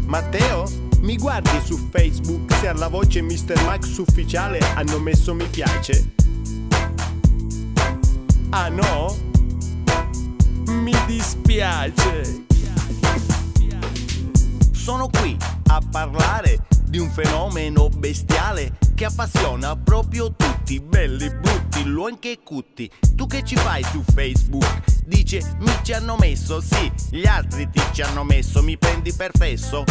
Matteo, mi guardi su Facebook se alla voce Mr. Max ufficiale hanno messo mi piace? Ah no? Mi dispiace. Sono qui a parlare di un fenomeno bestiale che appassiona proprio tutti, belli, brutti, luoghi e cutti. Tu che ci fai su Facebook? Dice mi ci hanno messo, sì, gli altri ti ci hanno messo, mi prendi per fesso,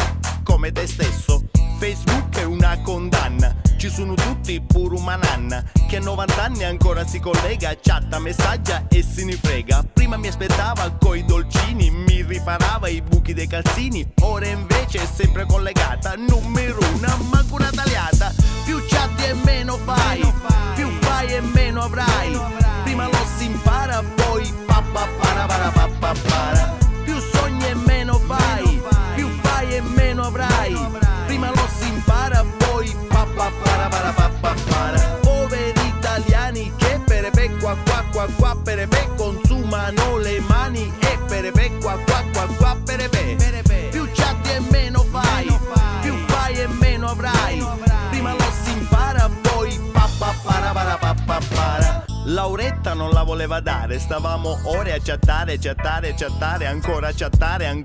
come te stesso. Facebook è una condanna, ci sono tutti pure una nanna che a 90 anni ancora si collega, chatta, messaggia e se ne frega. Prima mi aspettava coi dolcini, mi riparava i buchi dei calzini, ora invece è sempre collegata, numero una, manco una tagliata. Più chatti e meno fai, più fai e meno avrai. Prima lo si impara, poi para. Più sogni e meno fai, più fai e meno avrai. Prima lo si impara, poi para. Poveri italiani che per qua per consumano le mani e per qua per più chatti e meno fai, più fai e meno avrai. Prima lo si impara, poi para. Lauretta non la voleva dare, stavamo ore a chattare, ancora chattare.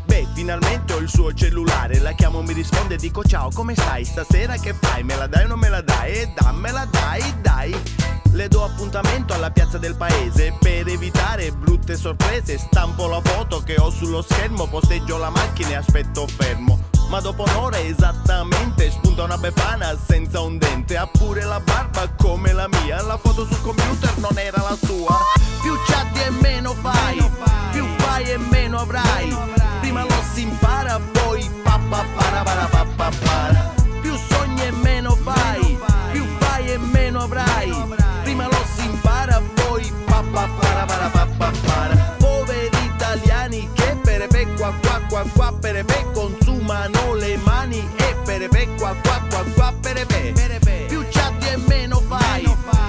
Beh, finalmente ho il suo cellulare, la chiamo, mi risponde, dico ciao, come stai? Stasera che fai? Me la dai o non me la dai? Dammela, dai. Le do appuntamento alla piazza del paese, per evitare brutte sorprese stampo la foto che ho sullo schermo, posteggio la macchina e aspetto fermo. Ma dopo un'ora esattamente spunta una befana senza un dente, ha pure la barba come la mia, la foto sul computer non era la sua. Più chatti e meno fai, più fai e meno avrai. Prima lo si impara, poi para. Più sogni e meno fai, più fai e meno avrai. Prima lo si impara, poi para. Poveri italiani che per qua per consumano le mani e per qua per più chatti e meno fai,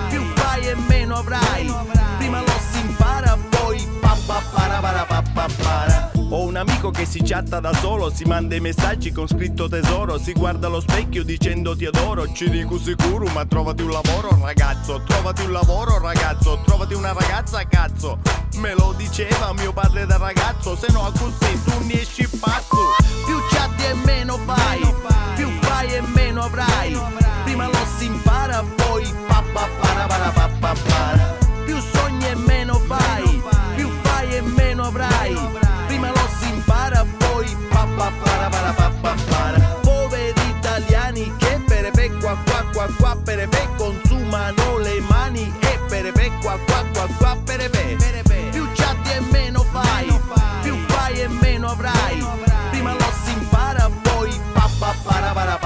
più fai e meno avrai. Prima lo si impara, poi para. Ho un amico che si chatta da solo, si manda i messaggi con scritto tesoro, si guarda allo specchio dicendo ti adoro, ci dico sicuro, ma trovati un lavoro ragazzo, trovati una ragazza cazzo. Me lo diceva mio padre da ragazzo, se no così tu ne esci pazzo. Più chatti e meno fai, più fai e meno avrai. Prima lo si impara, poi para. Più sogni e meno fai, più fai e meno avrai. Prima lo si impara, poi para. Poveri italiani che per qua per consumano le mani e per qua per più chatti e meno fai, più fai e meno avrai. Prima lo si impara, poi para.